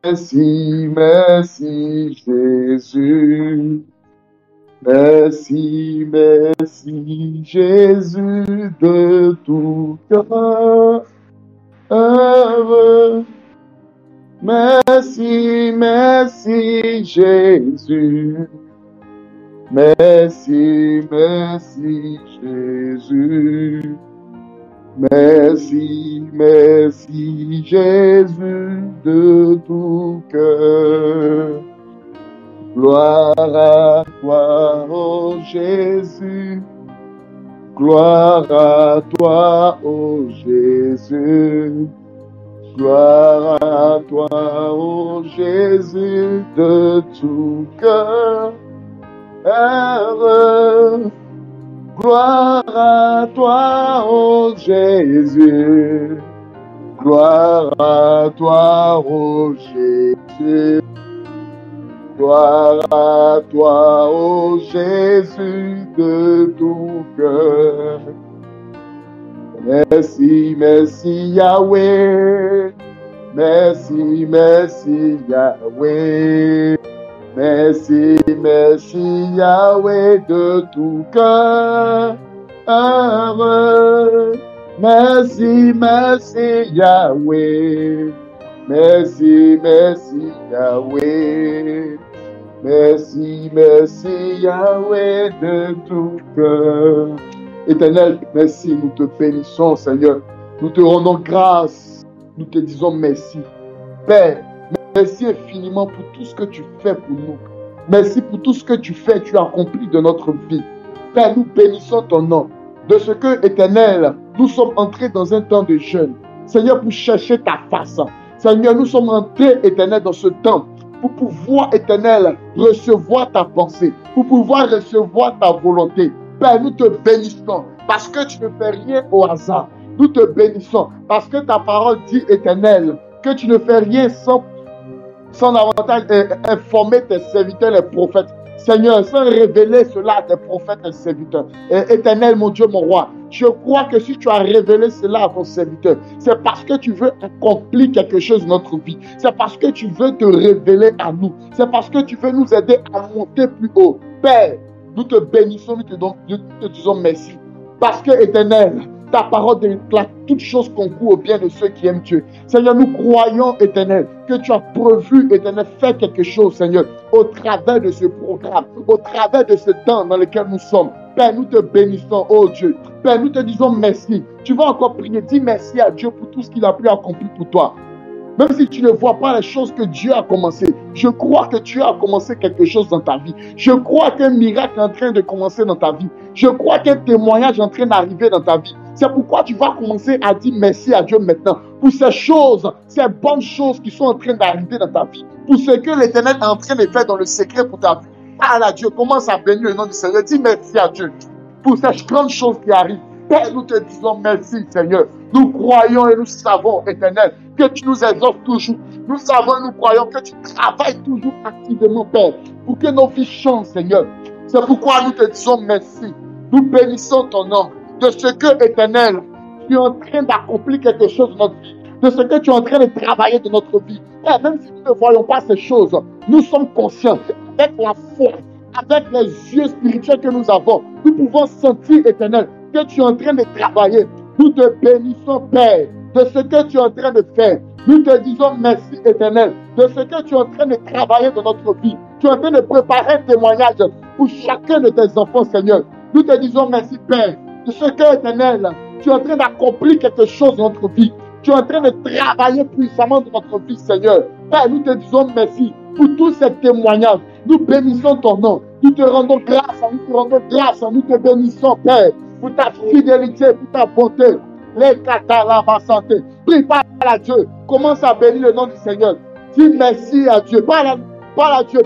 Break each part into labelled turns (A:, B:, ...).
A: Merci, merci Jésus. Merci, merci Jésus de tout cœur. Merci, merci Jésus. Merci, merci Jésus. Merci, merci Jésus de tout cœur. Gloire à toi, ô Jésus. Gloire à toi, ô Jésus. Gloire à toi, ô Jésus de tout cœur. Gloire à toi, ô Jésus. Gloire à toi, ô Jésus. Gloire à toi, ô Jésus de tout cœur. Merci, merci Yahweh. Merci, merci Yahweh. Merci, merci Yahweh de tout cœur. Merci, merci Yahweh. Merci, merci Yahweh. Merci, merci Yahweh de tout cœur. Éternel, merci, nous te bénissons, Seigneur. Nous te rendons grâce. Nous te disons merci. Père, merci infiniment pour tout ce que tu fais pour nous. Merci pour tout ce que tu fais, tu accomplis de notre vie. Père, nous bénissons ton nom. De ce que, Éternel, nous sommes entrés dans un temps de jeûne. Seigneur, pour chercher ta face. Seigneur, nous sommes entrés, Éternel, dans ce temps pour pouvoir, Éternel, recevoir ta pensée, pour pouvoir recevoir ta volonté. Père, nous te bénissons parce que tu ne fais rien au hasard. Nous te bénissons parce que ta parole dit, Éternel, que tu ne fais rien sans davantage informer tes serviteurs, les prophètes. Seigneur, sans révéler cela à tes prophètes et serviteurs. Éternel, mon Dieu, mon roi, je crois que si tu as révélé cela à ton serviteur, c'est parce que tu veux accomplir quelque chose dans notre vie. C'est parce que tu veux te révéler à nous. C'est parce que tu veux nous aider à monter plus haut. Père, nous te bénissons, nous te disons merci. Parce que, Éternel, ta parole déclare toutes choses concourent au bien de ceux qui aiment Dieu. Seigneur, nous croyons, Éternel, que tu as prévu, Éternel, faire quelque chose, Seigneur, au travers de ce programme, au travers de ce temps dans lequel nous sommes. Père, nous te bénissons, oh Dieu. Père, nous te disons merci. Tu vas encore prier, dis merci à Dieu pour tout ce qu'il a pu accomplir pour toi. Même si tu ne vois pas les choses que Dieu a commencé, je crois que tu as commencé quelque chose dans ta vie. Je crois qu'un miracle est en train de commencer dans ta vie. Je crois qu'un témoignage est en train d'arriver dans ta vie. C'est pourquoi tu vas commencer à dire merci à Dieu maintenant pour ces choses, ces bonnes choses qui sont en train d'arriver dans ta vie. Pour ce que l'Éternel est en train de faire dans le secret pour ta vie. Parle à Dieu, commence à bénir le nom du Seigneur. Dis merci à Dieu pour ces grandes choses qui arrivent. Père, nous te disons merci, Seigneur. Nous croyons et nous savons, Éternel, que tu nous exauces toujours. Nous savons et nous croyons que tu travailles toujours activement, Père, pour que nos vies changent, Seigneur. C'est pourquoi nous te disons merci. Nous bénissons ton nom de ce que, Éternel, tu es en train d'accomplir quelque chose dans notre vie, de ce que tu es en train de travailler dans notre vie. Et même si nous ne voyons pas ces choses, nous sommes conscients, avec la foi, avec les yeux spirituels que nous avons, nous pouvons sentir, Éternel, que tu es en train de travailler. Nous te bénissons, Père, de ce que tu es en train de faire. Nous te disons merci, Éternel, de ce que tu es en train de travailler dans notre vie. Tu es en train de préparer un témoignage pour chacun de tes enfants, Seigneur. Nous te disons merci, Père, de ce que, Éternel, tu es en train d'accomplir quelque chose dans notre vie. Tu es en train de travailler puissamment dans notre vie, Seigneur. Père, nous te disons merci pour tous ces témoignages. Nous bénissons ton nom. Nous te rendons grâce, nous te rendons grâce, nous te bénissons, Père, pour ta fidélité, pour ta bonté. Les Katalaba santé. Prie, parle à Dieu. Commence à bénir le nom du Seigneur. Dis merci à Dieu. Parle à Dieu,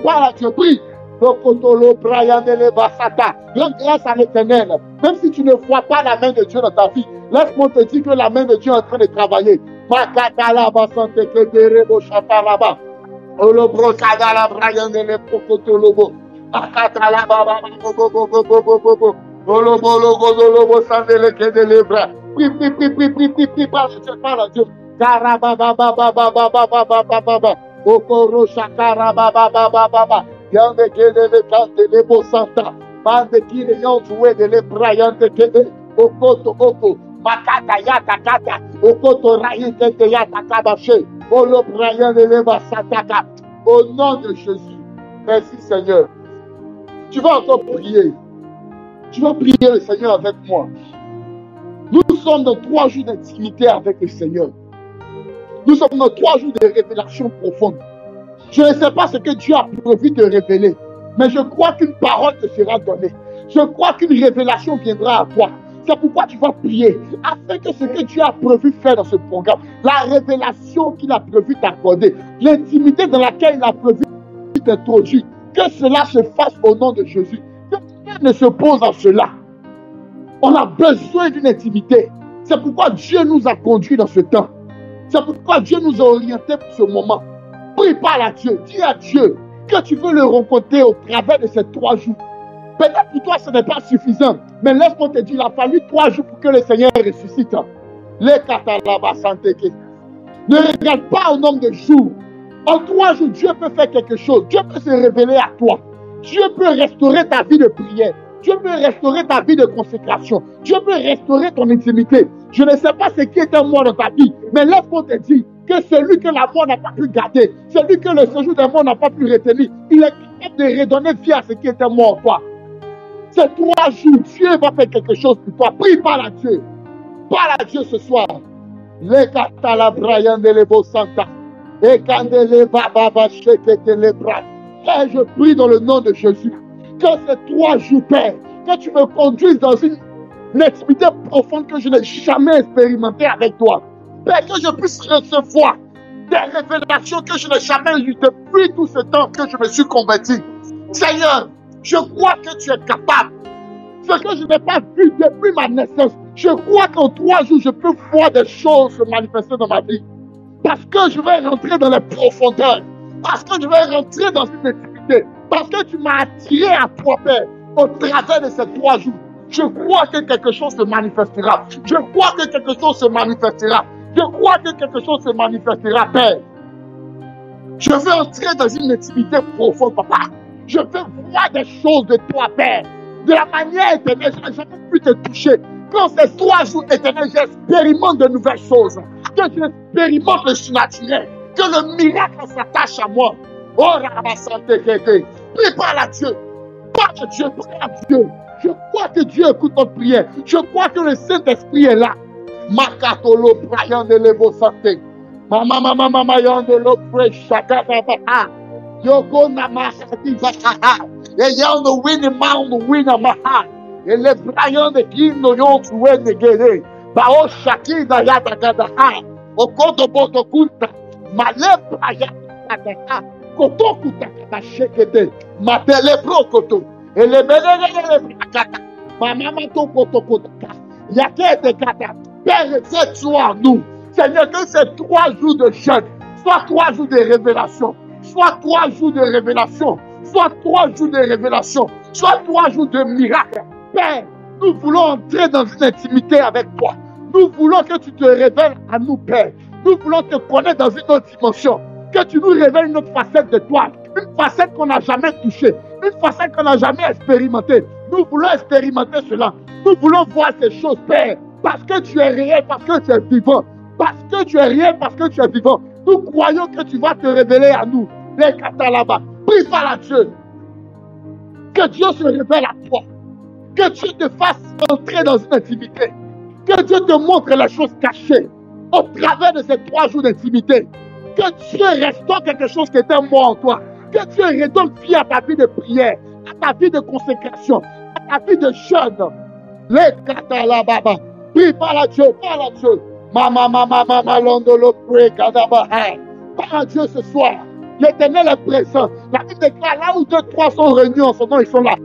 A: prie. Rokotolo, Brian, Basata. Rends grâce à l'Éternel. Même si tu ne vois pas la main de Dieu dans ta vie, laisse-moi te dire que la main de Dieu est en train de travailler. Makatalaba santé, Kederebo Chatalaba. Olobro Kadala, Brian, Rokotolobo. Makatalaba, Olobolo, Sandele, Kedelebra. Prie, parle à Dieu. Okoro Shakara Baba Baba Baba. Yande Kede le Kante le Bosanta. Mande Kide Yontuwe de le Brayante Kede. Okoto Oko. Makata Yata Kata. Okoto Rayite Yata Kabache. Olo Brayante le Basataka. Au nom de Jésus. Merci Seigneur. Tu vas encore prier. Tu vas prier le Seigneur avec moi. Nous sommes dans 3 jours d'intimité avec le Seigneur. Nous sommes dans 3 jours de révélation profonde. Je ne sais pas ce que Dieu a prévu de révéler, mais je crois qu'une parole te sera donnée. Je crois qu'une révélation viendra à toi. C'est pourquoi tu vas prier, afin que ce que Dieu a prévu faire dans ce programme, la révélation qu'il a prévu t'accorder, l'intimité dans laquelle il a prévu t'introduire, que cela se fasse au nom de Jésus. Que rien ne se pose en cela. On a besoin d'une intimité. C'est pourquoi Dieu nous a conduits dans ce temps. C'est pourquoi Dieu nous a orientés pour ce moment. Prie par à Dieu. Dis à Dieu que tu veux le rencontrer au travers de ces 3 jours. Peut-être pour toi, ce n'est pas suffisant. Mais laisse-moi te dire, il a fallu 3 jours pour que le Seigneur ressuscite. Les katalaba santeke. Ne regarde pas au nombre de jours. En 3 jours, Dieu peut faire quelque chose. Dieu peut se révéler à toi. Dieu peut restaurer ta vie de prière. Dieu peut restaurer ta vie de consécration. Dieu peut restaurer ton intimité. Je ne sais pas ce qui est un mort dans ta vie, mais laisse-moi te dire que celui que la mort n'a pas pu garder, celui que le séjour de mort n'a pas pu retenir, il est capable de redonner vie à ce qui était mort en toi. Ces 3 jours, Dieu va faire quelque chose pour toi. Prie par à Dieu. Parle à Dieu ce soir. Les katala brayan de lebo santa. Et kandele baba shekete les bras. Père, je prie dans le nom de Jésus. Que ces 3 jours, Père, que tu me conduises dans une intimité profonde que je n'ai jamais expérimentée avec toi. Père, que je puisse recevoir des révélations que je n'ai jamais eues depuis tout ce temps que je me suis converti. Seigneur, je crois que tu es capable. Ce que je n'ai pas vu depuis ma naissance, je crois qu'en 3 jours, je peux voir des choses se manifester dans ma vie. Parce que je vais rentrer dans les profondeurs. Parce que je vais rentrer dans une intimité. Parce que tu m'as attiré à toi, Père, au travers de ces 3 jours. Je crois que quelque chose se manifestera. Je crois que quelque chose se manifestera. Je crois que quelque chose se manifestera, Père. Je veux entrer dans une intimité profonde, Papa. Je veux voir des choses de toi, Père. De la manière éternelle, je n'ai jamais pu te toucher. Quand ces 3 jours éternels, j'expérimente de nouvelles choses. Que j'expérimente le surnaturel. Que le miracle s'attache à moi. Oh, Rabassante Kété. Prépare à Dieu. Parle à Dieu, prie à Dieu. Je crois que Dieu écoute notre prière. Je crois que le Saint-Esprit est là. Makatolo Brian de Levo Santé. Mama Yandolo Pray Shakata Baha. Yoko Namasati Baha. Et Yan the winning mount, the winner Maha. Et le Brian de Kino Yon Tuwe de Gere. Bao Shaki da Yata Gadaha. Okoto Boto Kunta. Male Brian Gadaha. Koto Kuta Shekete. Matele Brokoto. Et les bénévoles, maman Koto Kotaka. Yakete Kata. Père, fais-toi en nous. Seigneur, que ces 3 jours de jeûne soient 3 jours de révélation. Soit 3 jours de révélation. Soit 3 jours de révélation. Soit 3 jours de miracle. Père, nous voulons entrer dans une intimité avec toi. Nous voulons que tu te révèles à nous, Père. Nous voulons te connaître dans une autre dimension. Que tu nous révèles une autre facette de toi. Une facette qu'on n'a jamais touchée. Une facette qu'on n'a jamais expérimentée. Nous voulons expérimenter cela. Nous voulons voir ces choses, Père. Parce que tu es réel, parce que tu es vivant. Parce que tu es réel, parce que tu es vivant. Nous croyons que tu vas te révéler à nous. Les Katalaba. Prie par à Dieu. Que Dieu se révèle à toi. Que Dieu te fasse entrer dans une intimité. Que Dieu te montre les choses cachées. Au travers de ces 3 jours d'intimité. Que Dieu restaure quelque chose qui était mort en toi. Que Dieu redonne vie à ta vie de prière. À ta vie de consécration. À ta vie de jeûne. Les Katalaba. Prie par à Dieu. Parle à Dieu. Mama Londolo pray Kadaba. Parle à Dieu ce soir. L'Éternel est présent. La Bible déclare là où 2, 3 sont réunis en son nom, ils sont là.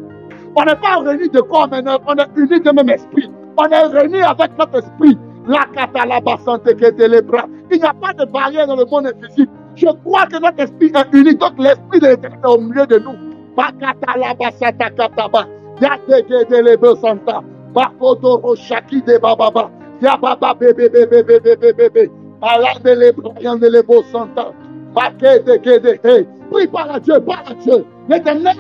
A: On n'est pas réunis de corps, mais on est unis de même esprit. On est réunis avec notre esprit. La Katalaba santé qui était les bras. Il n'y a pas de barrière dans le monde invisible. Je crois que notre esprit est uni. Donc l'esprit de l'Éternel est au milieu de nous. Katalaba santa kataba. Yateke de lebe santa. Bakoto roshaki de bababa. Yababa bébé bébé bébé bébé bébé. Alande les bras de lebo santa. Prie par la Dieu, par la Dieu. L'Éternel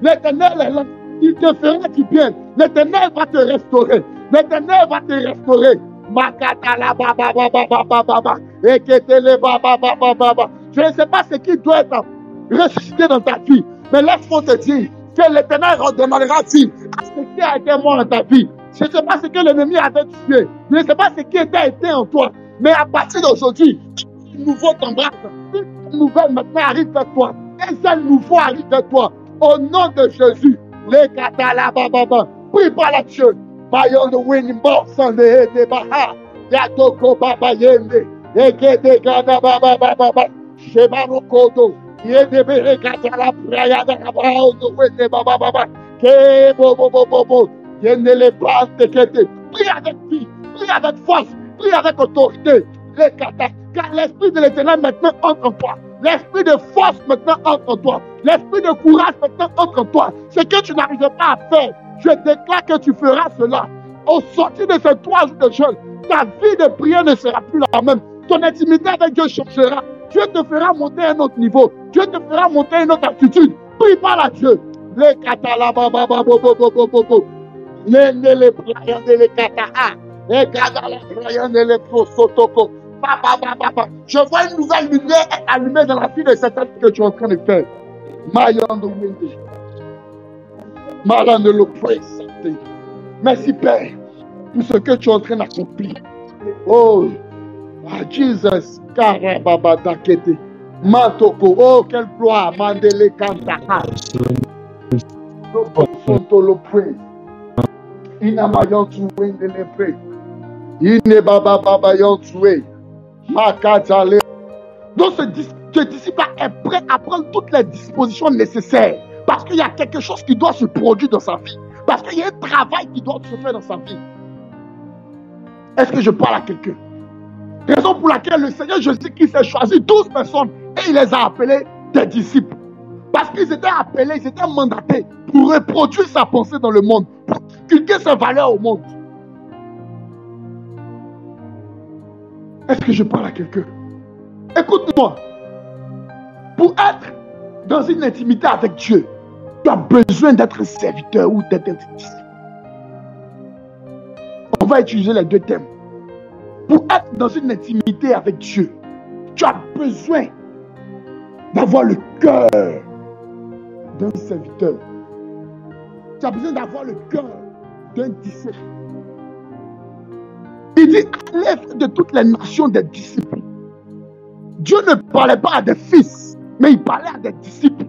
A: est là. Il te fera du bien. L'Éternel va te restaurer. L'Éternel va te restaurer. Je ne sais pas ce qui doit être ressuscité dans ta vie, mais laisse-moi te dire que l'Éternel redonnera vie à ce qui a été mort dans ta vie. Je ne sais pas ce que l'ennemi avait tué. Je ne sais pas ce qui était été en toi. Mais à partir d'aujourd'hui, un nouveau t'embrasse. Une nouvelle maintenant arrive vers toi. Un seul nouveau arrive vers toi. Au nom de Jésus. Les katalababa. Prie par la Dieu. Bayon de Winimbo, Sande de Baha. Yatoko Baba Yende. Ekete Gana Baba Baba. Shebaro Kodo. Yedebere Katala Praya de Rabao de Wende Baba Baba. Ke Bobo Bobo. Yende les bras de Kete. Prie avec vie. Prie avec force. Prie avec autorité. Les katas. Car l'esprit de l'Éternel maintenant entre en toi. L'esprit de force maintenant entre en toi. L'esprit de courage maintenant entre en toi. Ce que tu n'arrives pas à faire, je déclare que tu feras cela. Au sortir de ces 3 jours de jeûne, ta vie de prière ne sera plus la même. Ton intimité avec Dieu changera. Dieu te fera monter à un autre niveau. Dieu te fera monter à une autre attitude. Prie par la Dieu. Les katalabababababababo. Les playas de les kataha. Les katalababababababo. Les prosotoko. Je vois une nouvelle lumière allumée dans la vie de cette que tu es en train de faire. Merci Père pour ce que tu es en train d'accomplir. Oh, Jesus, Karababadakete, Matoko, oh, quelle gloire, Mandele Kantaha. Sontolo praise. Inamayon to win the praise. Inebaba Baba yon to win. Donc ce disciple est prêt à prendre toutes les dispositions nécessaires parce qu'il y a quelque chose qui doit se produire dans sa vie, parce qu'il y a un travail qui doit se faire dans sa vie. Est-ce que je parle à quelqu'un? Raison pour laquelle le Seigneur Jésus-Christ a choisi 12 personnes et il les a appelés des disciples. Parce qu'ils étaient appelés, ils étaient mandatés pour reproduire sa pensée dans le monde, pour inculquer sa valeur au monde. Est-ce que je parle à quelqu'un? Écoute-moi. Pour être dans une intimité avec Dieu, tu as besoin d'être un serviteur ou d'être un disciple. On va utiliser les 2 thèmes. Pour être dans une intimité avec Dieu, tu as besoin d'avoir le cœur d'un serviteur. Tu as besoin d'avoir le cœur d'un disciple. Il dit, allez de toutes les nations des disciples. Dieu ne parlait pas à des fils, mais il parlait à des disciples.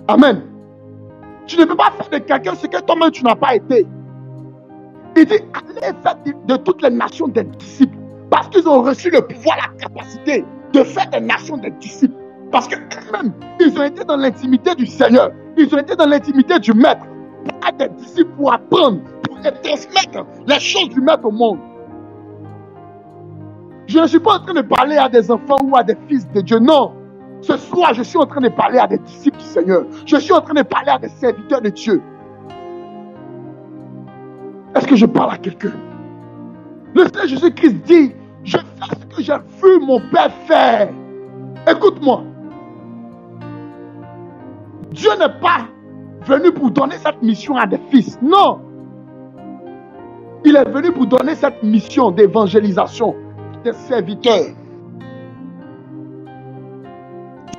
A: Amen. Tu ne peux pas faire de quelqu'un ce que toi-même tu n'as pas été. Il dit, allez faire de toutes les nations des disciples. Parce qu'ils ont reçu le pouvoir, la capacité de faire des nations des disciples. Parce qu'eux-mêmes, ils ont été dans l'intimité du Seigneur. Ils ont été dans l'intimité du Maître. Pour être des disciples, pour apprendre, pour transmettre les choses du Maître au monde. Je ne suis pas en train de parler à des enfants ou à des fils de Dieu, non. Ce soir, je suis en train de parler à des disciples du Seigneur. Je suis en train de parler à des serviteurs de Dieu. Est-ce que je parle à quelqu'un? Le Seigneur Jésus-Christ dit, je fais ce que j'ai vu mon Père faire. Écoute-moi. Dieu n'est pas venu pour donner cette mission à des fils. Non. Il est venu pour donner cette mission d'évangélisation à des serviteurs.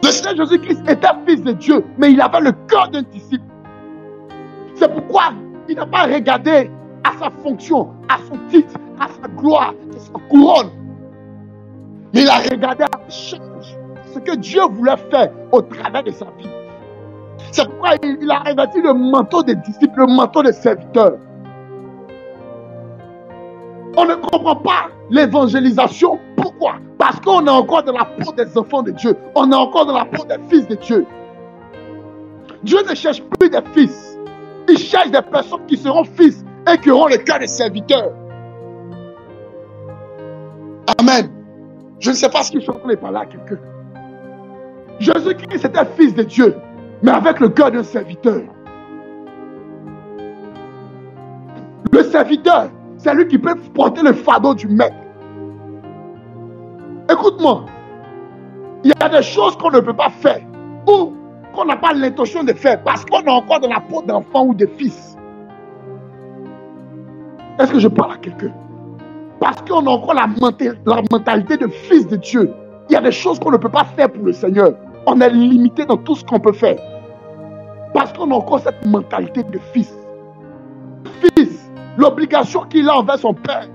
A: Le Seigneur Jésus-Christ était fils de Dieu, mais il avait le cœur d'un disciple. C'est pourquoi il n'a pas regardé à sa fonction, à son titre, à sa gloire, à sa couronne. Il a regardé à ce que Dieu voulait faire au travers de sa vie. C'est pourquoi il a revêtu le manteau des disciples, le manteau des serviteurs. On ne comprend pas l'évangélisation. Pourquoi? Parce qu'on est encore dans la peau des enfants de Dieu. On est encore dans la peau des fils de Dieu. Dieu ne cherche plus des fils. Il cherche des personnes qui seront fils et qui auront le cœur des serviteurs. Amen. Je ne sais pas ce que je suis en train de parler à quelqu'un. Jésus-Christ était fils de Dieu, mais avec le cœur d'un serviteur. Le serviteur, c'est lui qui peut porter le fardeau du maître. Écoute-moi, Il y a des choses qu'on ne peut pas faire ou qu'on n'a pas l'intention de faire parce qu'on est encore dans la peau d'enfant ou de fils. Est-ce que je parle à quelqu'un? Parce qu'on a encore la mentalité de fils de Dieu. Il y a des choses qu'on ne peut pas faire pour le Seigneur. On est limité dans tout ce qu'on peut faire. Parce qu'on a encore cette mentalité de fils. Fils, l'obligation qu'il a envers son père,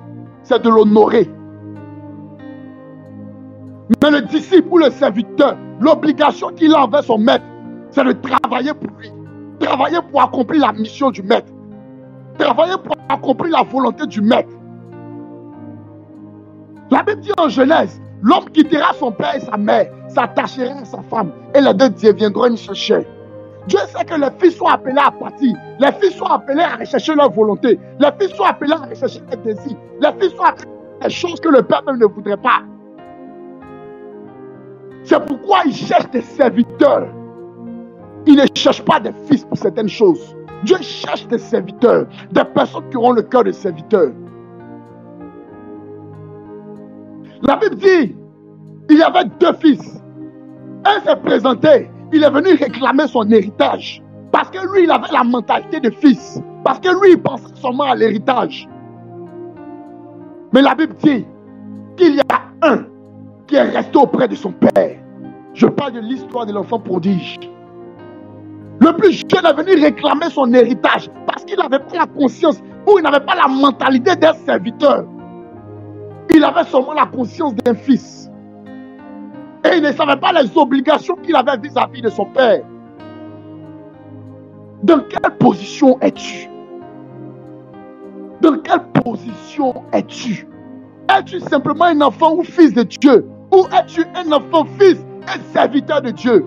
A: c'est de l'honorer. Mais le disciple ou le serviteur, l'obligation qu'il a envers son maître, c'est de travailler pour lui. Travailler pour accomplir la mission du maître. Travailler pour accomplir la volonté du maître. La Bible dit en Genèse, l'homme quittera son père et sa mère, s'attachera à sa femme, et les deux deviendront une seule chair. Dieu sait que les fils sont appelés à partir. Les fils sont appelés à rechercher leur volonté. Les fils sont appelés à rechercher leurs désirs. Les fils sont appelés à des choses que le père même ne voudrait pas. C'est pourquoi il cherche des serviteurs. Il ne cherche pas des fils pour certaines choses. Dieu cherche des serviteurs, des personnes qui auront le cœur de serviteurs. La Bible dit, il y avait deux fils. Un s'est présenté, il est venu réclamer son héritage. Parce que lui, il avait la mentalité de fils. Parce que lui, il pensait seulement à l'héritage. Mais la Bible dit qu'il y a un qui est resté auprès de son père. Je parle de l'histoire de l'enfant prodige. Le plus jeune est venu réclamer son héritage parce qu'il n'avait pas la conscience ou il n'avait pas la mentalité d'un serviteur. Il avait seulement la conscience d'un fils. Et il ne savait pas les obligations qu'il avait vis-à-vis de son père. Dans quelle position es-tu? Dans quelle position es-tu? Es-tu simplement un enfant ou fils de Dieu? Ou es-tu un enfant, fils et serviteur de Dieu?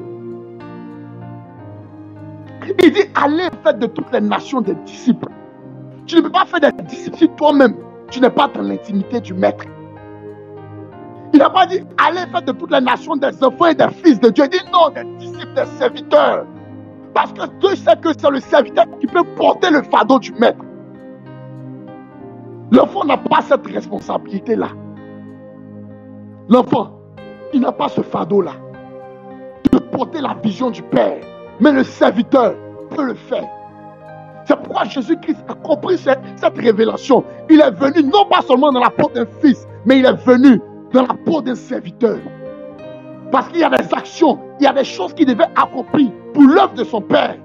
A: Il dit, allez faire de toutes les nations des disciples. Tu ne peux pas faire des disciples si toi-même, tu n'es pas dans l'intimité du maître. Il n'a pas dit, allez faire de toutes les nations des enfants et des fils de Dieu. Il dit, non, des disciples, des serviteurs. Parce que Dieu sait que c'est le serviteur qui peut porter le fardeau du maître. L'enfant n'a pas cette responsabilité-là. L'enfant, il n'a pas ce fardeau-là de porter la vision du Père. Mais le serviteur peut le faire. C'est pourquoi Jésus-Christ a compris cette révélation. Il est venu non pas seulement dans la peau d'un fils, mais il est venu dans la peau d'un serviteur. Parce qu'il y a des actions, il y a des choses qu'il devait accomplir pour l'œuvre de son Père.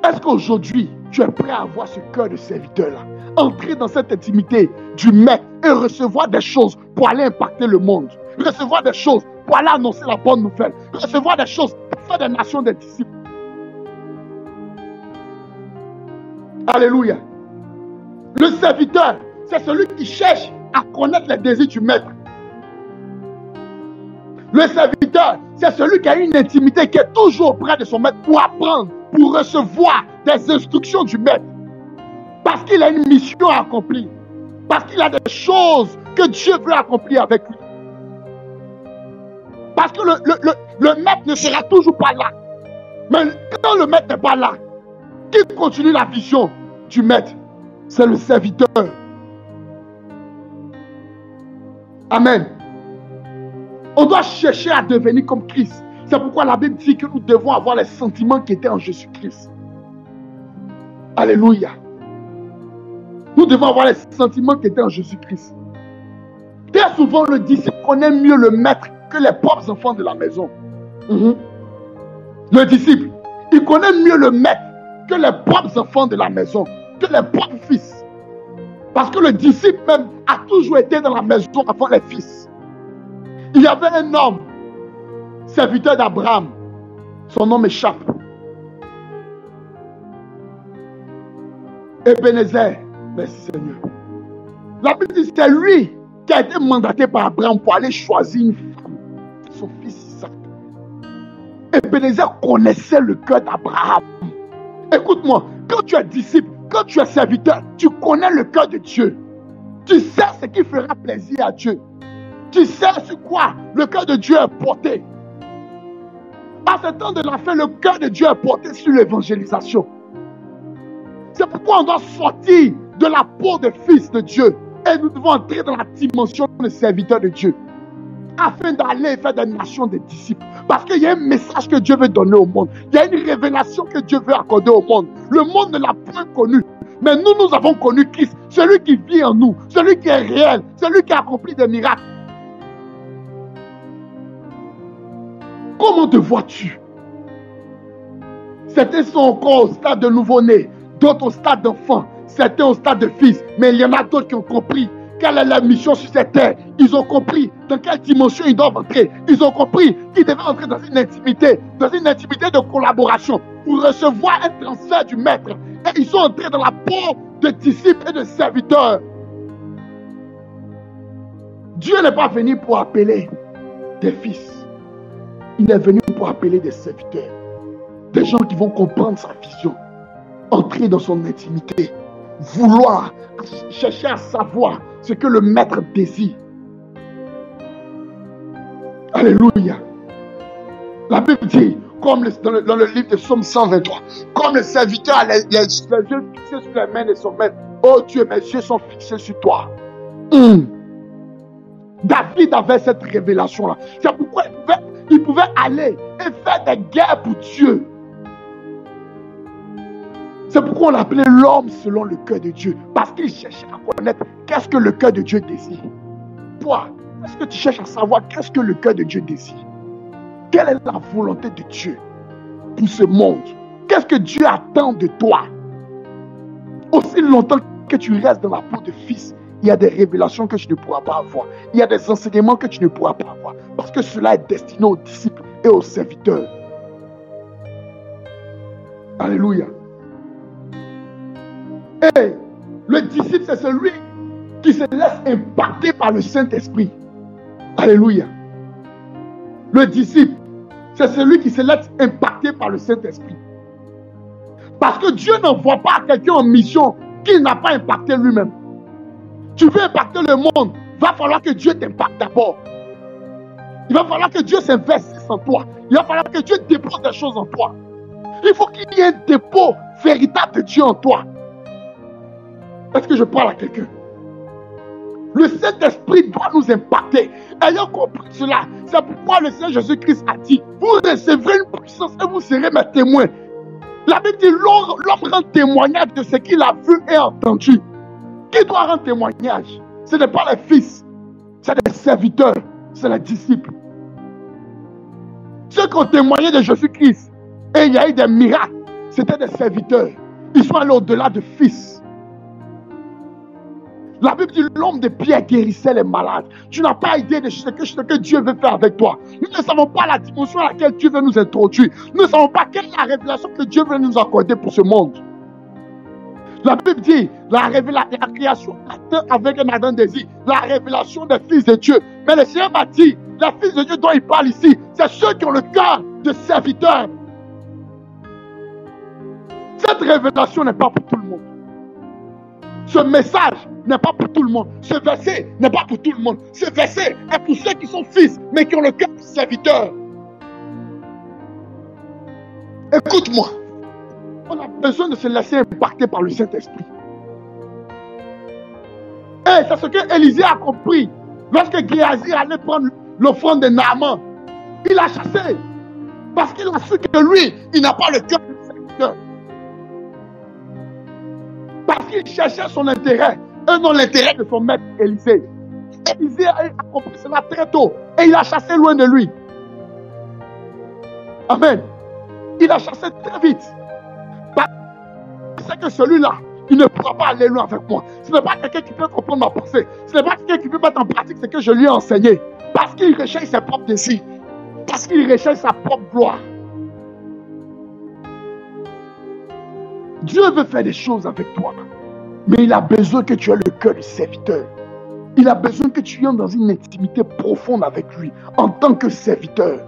A: Est-ce qu'aujourd'hui, tu es prêt à avoir ce cœur de serviteur-là? Entrer dans cette intimité du maître et recevoir des choses pour aller impacter le monde. Recevoir des choses pour aller annoncer la bonne nouvelle. Recevoir des choses pour faire des nations des disciples. Alléluia. Le serviteur, c'est celui qui cherche à connaître les désirs du maître. Le serviteur, c'est celui qui a une intimité, qui est toujours auprès de son maître pour apprendre, pour recevoir des instructions du maître. Parce qu'il a une mission à accomplir. Parce qu'il a des choses que Dieu veut accomplir avec lui. Parce que le maître ne sera toujours pas là. Mais quand le maître n'est pas là, qui continue la vision du maître? C'est le serviteur. Amen. On doit chercher à devenir comme Christ. C'est pourquoi la Bible dit que nous devons avoir les sentiments qui étaient en Jésus-Christ. Alléluia. Nous devons avoir les sentiments qui étaient en Jésus-Christ. Très souvent, le disciple connaît mieux le maître que les propres enfants de la maison. Le disciple, il connaît mieux le maître que les propres enfants de la maison, que les propres fils. Parce que le disciple même a toujours été dans la maison avant les fils. Il y avait un homme, serviteur d'Abraham. Son nom m'échappe. Ebenezer. Merci Seigneur. La Bible dit que c'est lui qui a été mandaté par Abraham pour aller choisir une femme, son fils Isaac. Ebenezer connaissait le cœur d'Abraham. Écoute-moi, quand tu es disciple, quand tu es serviteur, tu connais le cœur de Dieu. Tu sais ce qui fera plaisir à Dieu. Tu sais sur quoi le cœur de Dieu est porté. À ce temps de la fin, le cœur de Dieu est porté sur l'évangélisation. C'est pourquoi on doit sortir de la peau de fils de Dieu et nous devons entrer dans la dimension de serviteur de Dieu. afin d'aller faire des nations des disciples. Parce qu'il y a un message que Dieu veut donner au monde. Il y a une révélation que Dieu veut accorder au monde. Le monde ne l'a point connu. Mais nous avons connu Christ, celui qui vit en nous, celui qui est réel, celui qui a accompli des miracles. Comment te vois-tu? Certains sont encore au stade de nouveau-né, d'autres au stade d'enfant, certains au stade de fils. Mais il y en a d'autres qui ont compris quelle est la mission sur cette terre. Ils ont compris dans quelle dimension ils doivent entrer. Ils ont compris qu'ils devaient entrer dans une intimité de collaboration pour recevoir un transfert du maître. Et ils sont entrés dans la peau de disciples et de serviteurs. Dieu n'est pas venu pour appeler des fils. Il est venu pour appeler des serviteurs. Des gens qui vont comprendre sa vision, entrer dans son intimité, vouloir, chercher à savoir ce que le maître désire. Alléluia. La Bible dit, comme dans le livre de Psaume 123, comme le serviteur a les yeux fixés sur les mains de son maître. Oh Dieu, mes yeux sont fixés sur toi. David avait cette révélation-là. C'est pourquoi il pouvait aller et faire des guerres pour Dieu. C'est pourquoi on l'appelait l'homme selon le cœur de Dieu. Parce qu'il cherchait à connaître qu'est-ce que le cœur de Dieu désire. Toi, est-ce que tu cherches à savoir qu'est-ce que le cœur de Dieu désire? Quelle est la volonté de Dieu pour ce monde? Qu'est-ce que Dieu attend de toi? Aussi longtemps que tu restes dans la peau de fils, il y a des révélations que tu ne pourras pas avoir. Il y a des enseignements que tu ne pourras pas avoir. Parce que cela est destiné aux disciples et aux serviteurs. Alléluia. Et le disciple, c'est celui qui se laisse impacter par le Saint-Esprit. Alléluia. Le disciple, c'est celui qui se laisse impacter par le Saint-Esprit. Parce que Dieu n'envoie pas quelqu'un en mission qu'il n'a pas impacté lui-même. Tu veux impacter le monde, il va falloir que Dieu t'impacte d'abord. Il va falloir que Dieu s'investisse en toi. Il va falloir que Dieu dépose des choses en toi. Il faut qu'il y ait un dépôt véritable de Dieu en toi. Est-ce que je parle à quelqu'un? Le Saint-Esprit doit nous impacter. Ayant compris cela, c'est pourquoi le Seigneur Jésus-Christ a dit, vous recevrez une puissance et vous serez mes témoins. La Bible dit, l'homme rend témoignage de ce qu'il a vu et entendu. Qui doit rendre témoignage? Ce n'est pas les fils, c'est les serviteurs, c'est les disciples. Ceux qui ont témoigné de Jésus-Christ, et il y a eu des miracles, c'était des serviteurs. Ils sont allés au-delà de fils. La Bible dit, l'homme de Pierre guérissait les malades. Tu n'as pas idée de ce que Dieu veut faire avec toi. Nous ne savons pas la dimension à laquelle Dieu veut nous introduire. Nous ne savons pas quelle est la révélation que Dieu veut nous accorder pour ce monde. La Bible dit, la création atteint avec un ardent désir la révélation des fils de Dieu. Mais le Seigneur m'a dit, les fils de Dieu dont il parle ici, c'est ceux qui ont le cœur de serviteurs. Cette révélation n'est pas pour tout le monde. Ce message n'est pas pour tout le monde. Ce verset n'est pas pour tout le monde. Ce verset est pour ceux qui sont fils, mais qui ont le cœur de serviteurs. Écoute-moi. On a besoin de se laisser impacter par le Saint-Esprit. Et c'est ce que Élisée a compris. Lorsque Géasi allait prendre l'offrande de Naaman, il a chassé. Parce qu'il a su que lui, il n'a pas le cœur de serviteur. Parce qu'il cherchait son intérêt, et non l'intérêt de son maître Élisée. Élisée a compris cela très tôt, et il a chassé loin de lui. Amen. Il a chassé très vite. C'est que celui-là, il ne pourra pas aller loin avec moi. Ce n'est pas quelqu'un qui peut comprendre ma pensée. Ce n'est pas quelqu'un qui peut mettre en pratique ce que je lui ai enseigné. Parce qu'il recherche ses propres désirs. Parce qu'il recherche sa propre gloire. Dieu veut faire des choses avec toi. Mais il a besoin que tu aies le cœur du serviteur. Il a besoin que tu entres dans une intimité profonde avec lui. En tant que serviteur.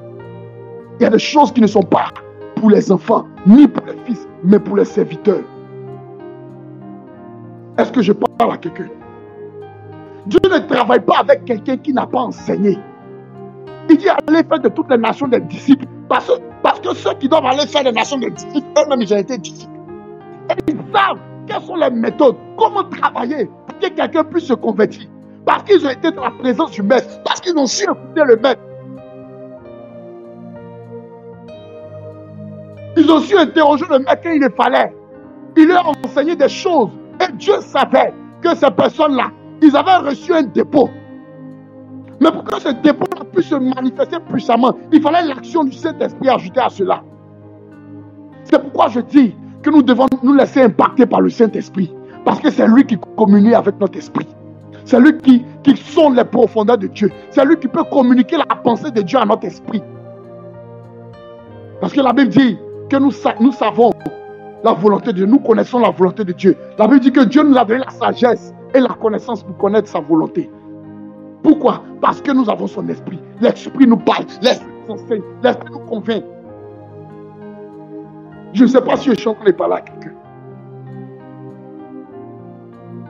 A: Il y a des choses qui ne sont pas pour les enfants, ni pour les fils, mais pour les serviteurs. Est-ce que je parle à quelqu'un? Dieu ne travaille pas avec quelqu'un qui n'a pas enseigné. Il dit allez faire de toutes les nations des disciples. Parce que ceux qui doivent aller faire des nations des disciples, eux-mêmes ils ont été disciples. Et ils savent quelles sont les méthodes, comment travailler pour que quelqu'un puisse se convertir. Parce qu'ils ont été dans la présence du maître. Parce qu'ils ont su écouter le maître. Ils ont su interroger le maître quand il le fallait. Il leur a enseigné des choses. Et Dieu savait que ces personnes-là, ils avaient reçu un dépôt. Mais pour que ce dépôt puisse se manifester puissamment, il fallait l'action du Saint-Esprit ajoutée à cela. C'est pourquoi je dis que nous devons nous laisser impacter par le Saint-Esprit. Parce que c'est lui qui communie avec notre esprit. C'est lui qui sonde les profondeurs de Dieu. C'est lui qui peut communiquer la pensée de Dieu à notre esprit. Parce que la Bible dit que nous savons la volonté de Dieu. Nous connaissons la volonté de Dieu. La Bible dit que Dieu nous a donné la sagesse et la connaissance pour connaître sa volonté. Pourquoi? Parce que nous avons son esprit. L'esprit nous parle. L'esprit nous enseigne. L'esprit nous convainc. Je ne sais pas si je suis en train de parler à quelqu'un.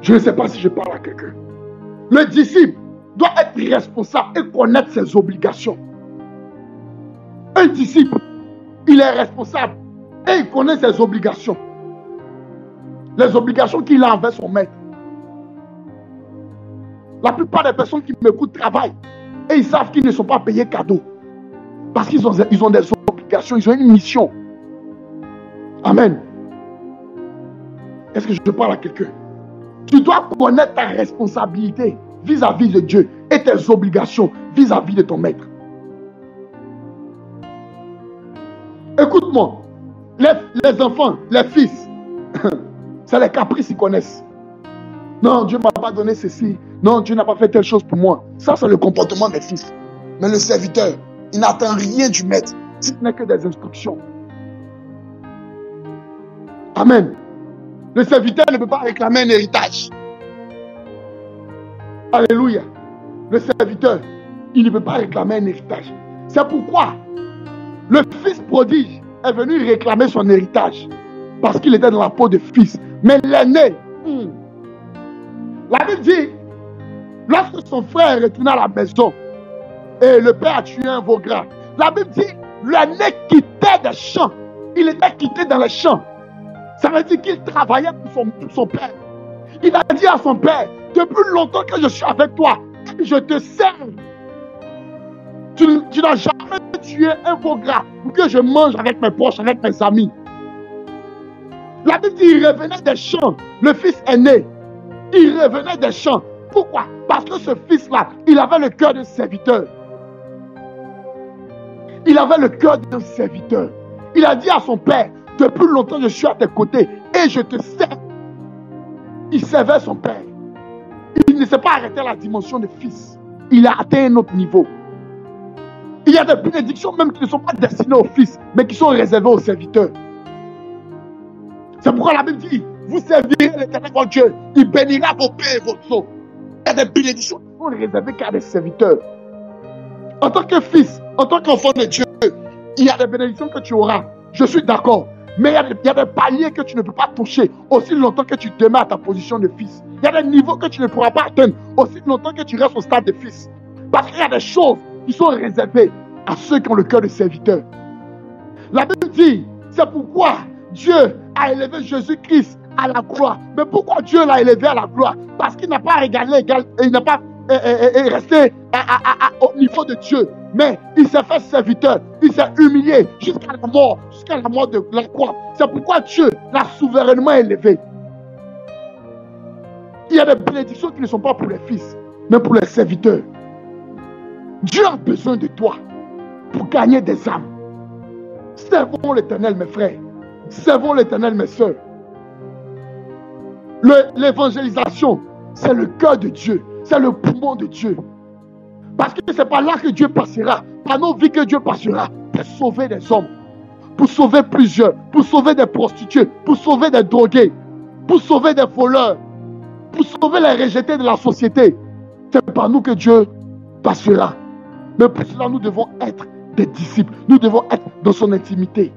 A: Je ne sais pas si je parle à quelqu'un. Le disciple doit être responsable et connaître ses obligations. Un disciple, il est responsable et il connaît ses obligations. Les obligations qu'il a envers son maître. La plupart des personnes qui m'écoutent travaillent et ils savent qu'ils ne sont pas payés cadeau. Parce qu'ils ont des obligations, ils ont une mission. Amen. Est-ce que je parle à quelqu'un? Tu dois connaître ta responsabilité vis-à-vis de Dieu et tes obligations vis-à-vis de ton maître. Écoute-moi, les enfants, les fils, c'est les caprices qu'ils connaissent. Non, Dieu ne m'a pas donné ceci. Non, Dieu n'a pas fait telle chose pour moi. Ça, c'est le comportement des fils. Mais le serviteur, il n'attend rien du maître, si ce n'est que des instructions. Amen. Le serviteur ne peut pas réclamer un héritage. Alléluia. Le serviteur, il ne peut pas réclamer un héritage. C'est pourquoi le fils prodige est venu réclamer son héritage. Parce qu'il était dans la peau de fils. Mais l'aîné, la Bible dit, lorsque son frère est retourné à la maison et le père a tué un veau gras, la Bible dit, l'aîné quittait des champs. Il était quitté dans les champs. Ça veut dire qu'il travaillait pour son père. Il a dit à son père, depuis longtemps que je suis avec toi, je te sers. Tu n'as jamais tué un veau gras pour que je mange avec mes proches, avec mes amis. La Bible dit, il revenait des champs. Le fils aîné, il revenait des champs. Pourquoi? Parce que ce fils-là, il avait le cœur d'un serviteur. Il avait le cœur d'un serviteur. Il a dit à son père, depuis longtemps je suis à tes côtés et je te sers. Il servait son père. Il ne s'est pas arrêté à la dimension de fils. Il a atteint un autre niveau. Il y a des bénédictions même qui ne sont pas destinées aux fils, mais qui sont réservées aux serviteurs. C'est pourquoi la Bible dit, vous servirez l'Éternel votre Dieu, il bénira vos pères et vos os. Il y a des bénédictions qui sont réservées qu'à des serviteurs. En tant que fils, en tant qu'enfant de Dieu, il y a des bénédictions que tu auras. Je suis d'accord. Mais il y a des paliers que tu ne peux pas toucher aussi longtemps que tu demeures à ta position de fils. Il y a des niveaux que tu ne pourras pas atteindre aussi longtemps que tu restes au stade de fils. Parce qu'il y a des choses qui sont réservées à ceux qui ont le cœur de serviteur. La Bible dit, c'est pourquoi Dieu a élevé Jésus-Christ à la gloire. Mais pourquoi Dieu l'a élevé à la gloire? Parce qu'il n'a pas régalé, il n'a pas resté au niveau de Dieu. Mais il s'est fait serviteur, il s'est humilié jusqu'à la mort de la croix. C'est pourquoi Dieu l'a souverainement élevé. Il y a des bénédictions qui ne sont pas pour les fils, mais pour les serviteurs. Dieu a besoin de toi pour gagner des âmes. Servons l'Éternel, mes frères. Servons l'Éternel, mes soeurs. L'évangélisation, c'est le cœur de Dieu. C'est le poumon de Dieu. Parce que ce n'est pas là que Dieu passera. Par nos vies que Dieu passera pour sauver des hommes. Pour sauver plusieurs. Pour sauver des prostituées. Pour sauver des drogués. Pour sauver des voleurs. Pour sauver les rejetés de la société. C'est par nous que Dieu passera. Mais pour cela, nous devons être des disciples. Nous devons être dans son intimité.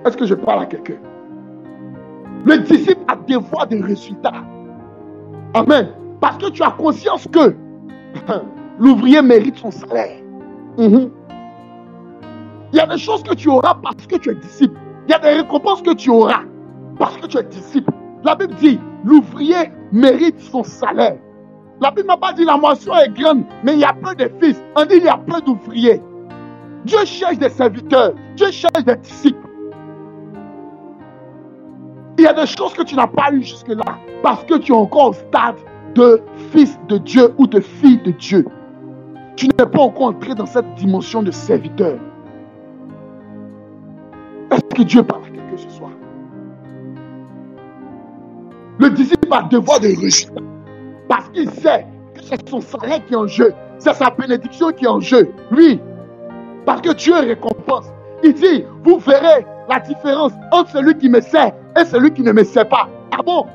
A: Est-ce que je parle à quelqu'un? Le disciple a devoir de résultats. Amen. Parce que tu as conscience que l'ouvrier mérite son salaire. Il y a des choses que tu auras parce que tu es disciple. Il y a des récompenses que tu auras parce que tu es disciple. La Bible dit, l'ouvrier mérite son salaire. La Bible n'a pas dit la moisson est grande, mais il y a peu de fils. On dit il y a peu d'ouvriers. Dieu cherche des serviteurs. Dieu cherche des disciples. Il y a des choses que tu n'as pas eues jusque-là parce que tu es encore au stade de fils de Dieu ou de fille de Dieu. Tu n'es pas encore entré dans cette dimension de serviteur. Est-ce que Dieu parle à quelqu'un ce soir? Le disciple a devoir de résultat parce qu'il sait que c'est son salaire qui est en jeu, c'est sa bénédiction qui est en jeu. Oui, parce que Dieu récompense. Il dit, vous verrez la différence entre celui qui me sert et celui qui ne me sert pas. Ah bon?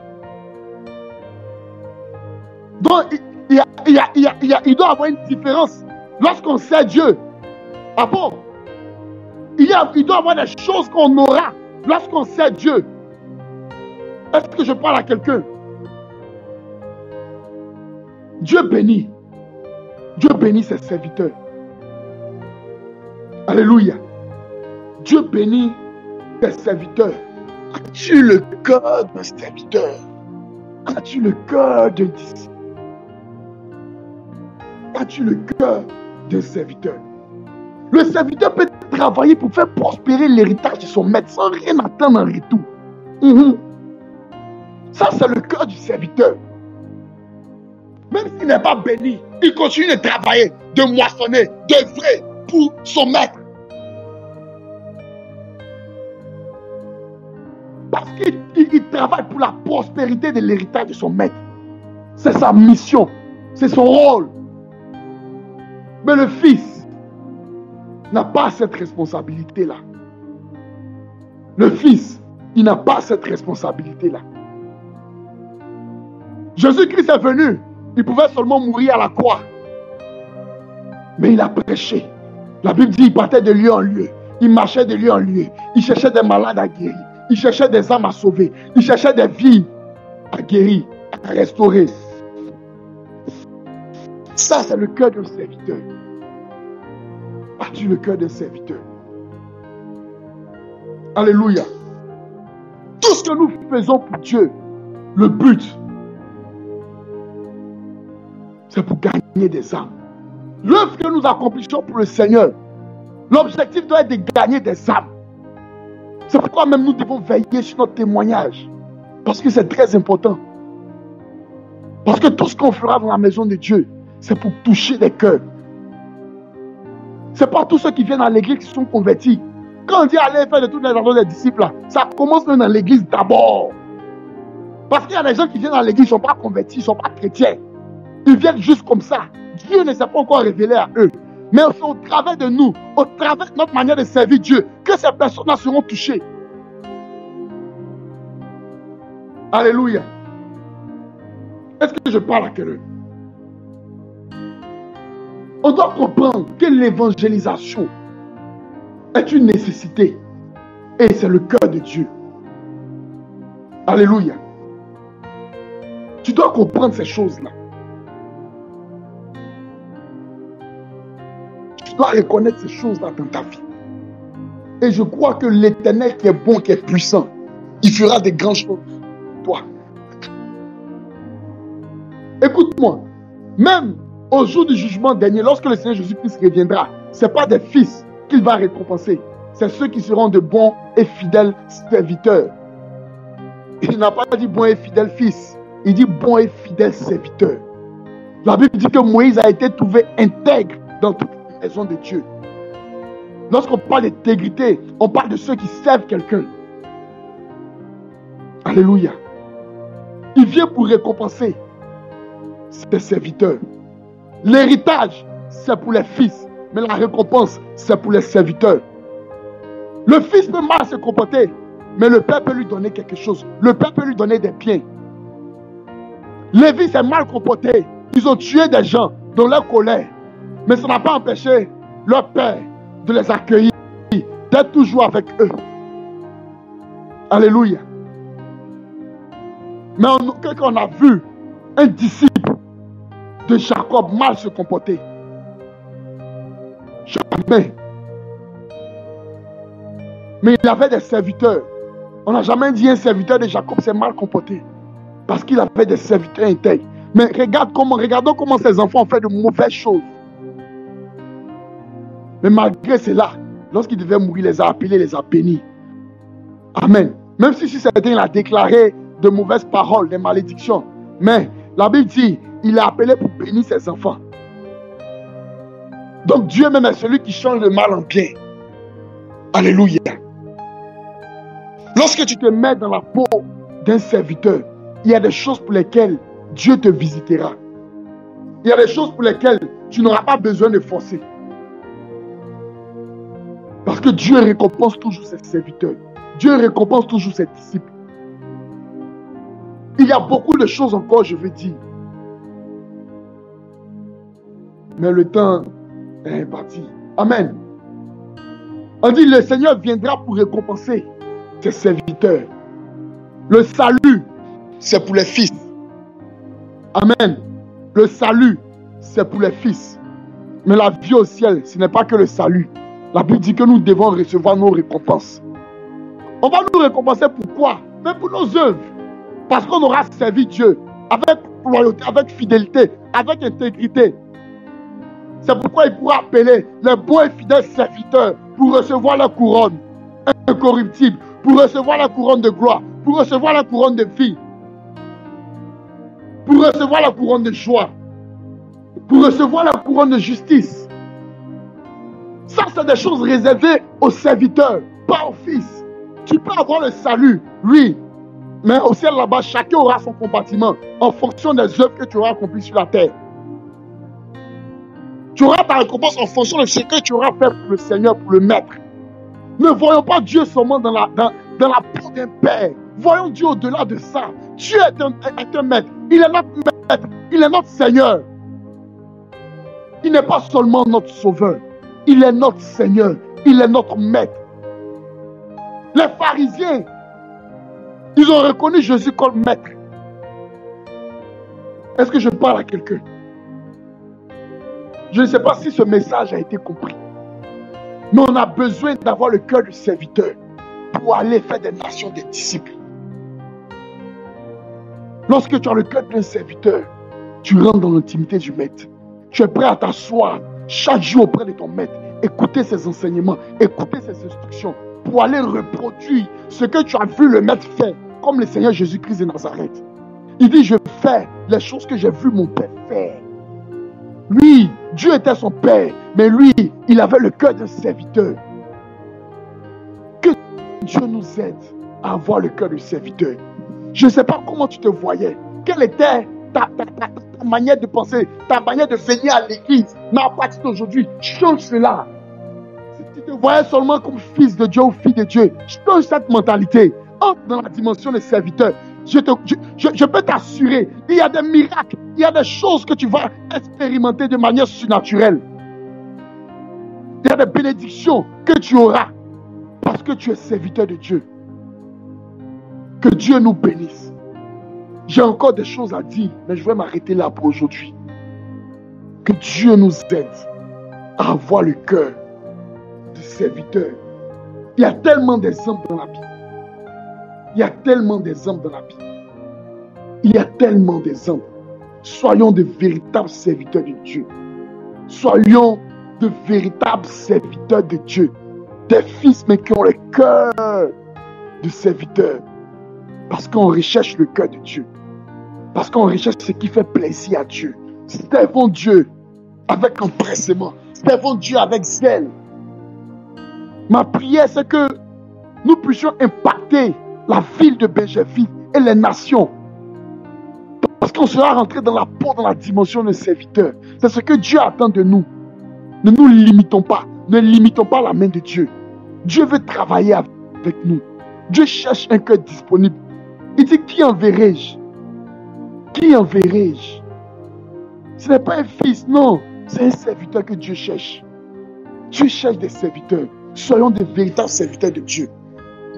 A: Donc, il doit y avoir une différence lorsqu'on sert Dieu. Ah bon? Il doit y avoir des choses qu'on aura lorsqu'on sert Dieu. Est-ce que je parle à quelqu'un? Dieu bénit. Dieu bénit ses serviteurs. Alléluia. Dieu bénit ses serviteurs. As-tu le cœur d'un serviteur? As-tu le cœur d'un disciple? As-tu le cœur d'un serviteur? Le serviteur peut travailler pour faire prospérer l'héritage de son maître sans rien attendre en retour. Ça, c'est le cœur du serviteur. Même s'il n'est pas béni, il continue de travailler, de moissonner, d'œuvrer pour son maître. Parce qu'il travaille pour la prospérité de l'héritage de son maître. C'est sa mission, c'est son rôle. Mais le fils n'a pas cette responsabilité-là. Le fils, il n'a pas cette responsabilité-là. Jésus-Christ est venu, il pouvait seulement mourir à la croix. Mais il a prêché. La Bible dit qu'il partait de lieu en lieu. Il marchait de lieu en lieu. Il cherchait des malades à guérir. Il cherchait des âmes à sauver. Il cherchait des vies à guérir, à restaurer. Ça, c'est le cœur d'un serviteur. As-tu le cœur d'un serviteur? Alléluia. Tout ce que nous faisons pour Dieu, le but, c'est pour gagner des âmes. L'œuvre que nous accomplissons pour le Seigneur, l'objectif doit être de gagner des âmes. C'est pourquoi même nous devons veiller sur notre témoignage. Parce que c'est très important. Parce que tout ce qu'on fera dans la maison de Dieu, c'est pour toucher des cœurs. Ce n'est pas tous ceux qui viennent à l'église qui sont convertis. Quand on dit allez faire de toutes les ordres des disciples, là, ça commence même dans l'église d'abord. Parce qu'il y a des gens qui viennent à l'église, ils ne sont pas convertis, ils ne sont pas chrétiens. Ils viennent juste comme ça. Dieu ne s'est pas encore révélé à eux. Mais c'est au travers de nous, au travers de notre manière de servir Dieu, que ces personnes-là seront touchées. Alléluia. Est-ce que je parle à quelqu'un? On doit comprendre que l'évangélisation est une nécessité. Et c'est le cœur de Dieu. Alléluia. Tu dois comprendre ces choses-là. Tu dois reconnaître ces choses-là dans ta vie. Et je crois que l'Éternel qui est bon, qui est puissant, il fera des grandes choses pour toi. Écoute-moi, même au jour du jugement dernier, lorsque le Seigneur Jésus-Christ reviendra, ce n'est pas des fils qu'il va récompenser, c'est ceux qui seront de bons et fidèles serviteurs. Il n'a pas dit bon et fidèle fils, il dit bon et fidèle serviteur. La Bible dit que Moïse a été trouvé intègre dans toute la maison de Dieu. Lorsqu'on parle d'intégrité, on parle de ceux qui servent quelqu'un. Alléluia. Il vient pour récompenser ses serviteurs. L'héritage, c'est pour les fils, mais la récompense, c'est pour les serviteurs. Le fils peut mal se comporter, mais le père peut lui donner quelque chose. Le père peut lui donner des biens. Lévi s'est mal comporté. Ils ont tué des gens dans leur colère. Mais ça n'a pas empêché leur père de les accueillir, d'être toujours avec eux. Alléluia. Mais quand on a vu un disciple de Jacob mal se comporter, jamais. Mais il avait des serviteurs. On n'a jamais dit un serviteur de Jacob s'est mal comporté. Parce qu'il avait des serviteurs intègres. Mais regardons comment ces enfants ont fait de mauvaises choses. Mais malgré cela, lorsqu'il devait mourir, il les a appelés, les a bénis. Amen. Même si certains il a déclaré de mauvaises paroles, des malédictions. Mais la Bible dit, il a appelé pour bénir ses enfants. Donc Dieu même est celui qui change le mal en bien. Alléluia. Lorsque tu te mets dans la peau d'un serviteur, il y a des choses pour lesquelles Dieu te visitera. Il y a des choses pour lesquelles tu n'auras pas besoin de forcer. Parce que Dieu récompense toujours ses serviteurs. Dieu récompense toujours ses disciples. Il y a beaucoup de choses encore, je veux dire. Mais le temps est parti. Amen. On dit, le Seigneur viendra pour récompenser ses serviteurs. Le salut, c'est pour les fils. Amen. Le salut, c'est pour les fils. Mais la vie au ciel, ce n'est pas que le salut. La Bible dit que nous devons recevoir nos récompenses. On va nous récompenser pourquoi? Mais pour nos œuvres. Parce qu'on aura servi Dieu avec loyauté, avec fidélité, avec intégrité. C'est pourquoi il pourra appeler les bons et fidèles serviteurs pour recevoir la couronne incorruptible, pour recevoir la couronne de gloire, pour recevoir la couronne de vie, pour recevoir la couronne de joie, pour recevoir la couronne de justice. Ça, c'est des choses réservées aux serviteurs, pas aux fils. Tu peux avoir le salut, oui, mais au ciel là-bas, chacun aura son compartiment en fonction des œuvres que tu auras accomplies sur la terre. Tu auras ta récompense en fonction de ce que tu auras fait pour le Seigneur, pour le Maître. Ne voyons pas Dieu seulement dans la peau d'un père. Voyons Dieu au-delà de ça. Dieu est un Maître. Il est notre Maître. Il est notre Seigneur. Il n'est pas seulement notre Sauveur. Il est notre Seigneur. Il est notre Maître. Les pharisiens, ils ont reconnu Jésus comme Maître. Est-ce que je parle à quelqu'un? Je ne sais pas si ce message a été compris. Mais on a besoin d'avoir le cœur du serviteur pour aller faire des nations des disciples. Lorsque tu as le cœur d'un serviteur, tu rentres dans l'intimité du Maître. Tu es prêt à t'asseoir chaque jour auprès de ton Maître, écouter ses enseignements, écouter ses instructions, pour aller reproduire ce que tu as vu le Maître faire, comme le Seigneur Jésus-Christ de Nazareth. Il dit, je fais les choses que j'ai vu mon Père faire. Lui, Dieu était son Père, mais lui, il avait le cœur d'un serviteur. Que Dieu nous aide à avoir le cœur du serviteur. Je ne sais pas comment tu te voyais. Quelle était ta manière de penser, ta manière de venir à l'église. Mais à partir d'aujourd'hui, change cela. Si tu te voyais seulement comme fils de Dieu ou fille de Dieu, change cette mentalité. Entre dans la dimension des serviteurs. Je peux t'assurer, il y a des miracles, il y a des choses que tu vas expérimenter de manière surnaturelle. Il y a des bénédictions que tu auras parce que tu es serviteur de Dieu. Que Dieu nous bénisse. J'ai encore des choses à dire, mais je vais m'arrêter là pour aujourd'hui. Que Dieu nous aide à avoir le cœur de serviteur. Il y a tellement d'exemples dans la Bible. Il y a tellement d'exemples dans la Bible. Il y a tellement d'exemples. Soyons de véritables serviteurs de Dieu. Soyons de véritables serviteurs de Dieu. Des fils, mais qui ont le cœur de serviteurs. Parce qu'on recherche le cœur de Dieu. Parce qu'on recherche ce qui fait plaisir à Dieu. Servons Dieu avec empressement. Servons Dieu avec zèle. Ma prière, c'est que nous puissions impacter la ville de Bégerville et les nations. Parce qu'on sera rentré dans la peau, dans la dimension de serviteur. C'est ce que Dieu attend de nous. Ne nous limitons pas. Ne limitons pas la main de Dieu. Dieu veut travailler avec nous. Dieu cherche un cœur disponible. Il dit, qui enverrai-je? Qui enverrai-je? Ce n'est pas un fils, non. C'est un serviteur que Dieu cherche. Dieu cherche des serviteurs. Soyons des véritables serviteurs de Dieu.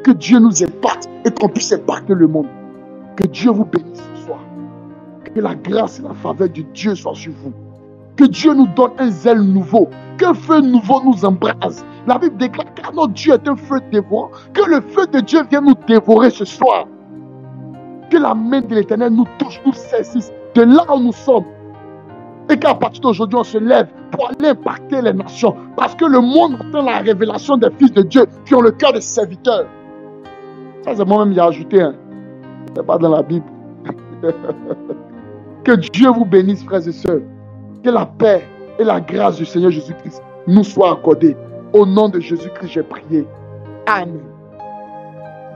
A: Que Dieu nous impacte et qu'on puisse impacter le monde. Que Dieu vous bénisse ce soir. Que la grâce et la faveur de Dieu soient sur vous. Que Dieu nous donne un zèle nouveau. Qu'un feu nouveau nous embrase. La Bible déclare car notre Dieu est un feu dévorant. Que le feu de Dieu vienne nous dévorer ce soir. Que la main de l'Éternel nous touche, nous saisisse de là où nous sommes. Et qu'à partir d'aujourd'hui, on se lève pour aller impacter les nations. Parce que le monde attend la révélation des fils de Dieu qui ont le cœur de serviteurs. Ça, c'est moi-même qui ai ajouté. Hein. Ce n'est pas dans la Bible. Que Dieu vous bénisse, frères et sœurs. Que la paix et la grâce du Seigneur Jésus-Christ nous soient accordées. Au nom de Jésus-Christ, j'ai prié. Amen.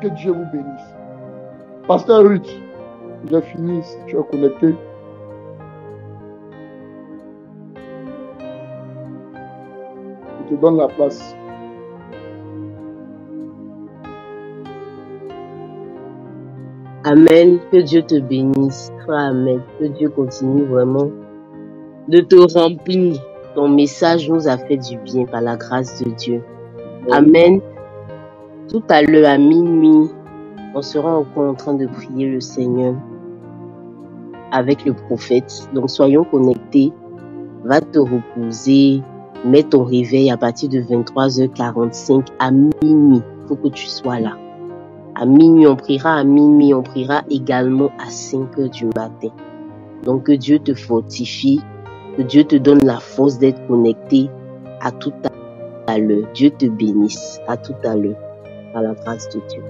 A: Que Dieu vous bénisse. Pasteur Ruth, j'ai fini si tu es connecté. Je te donne la place.
B: Amen. Que Dieu te bénisse. Amen. Que Dieu continue vraiment de te remplir. Ton message nous a fait du bien par la grâce de Dieu. Amen. Tout à l'heure à minuit, on sera encore en train de prier le Seigneur avec le prophète. Donc soyons connectés. Va te reposer. Mets ton réveil à partir de 23h45 à minuit. Il faut que tu sois là. À minuit, on priera. À minuit, on priera également à 5h du matin. Donc que Dieu te fortifie. Que Dieu te donne la force d'être connecté. À tout à l'heure. Dieu te bénisse. À tout à l'heure. Par la grâce de Dieu.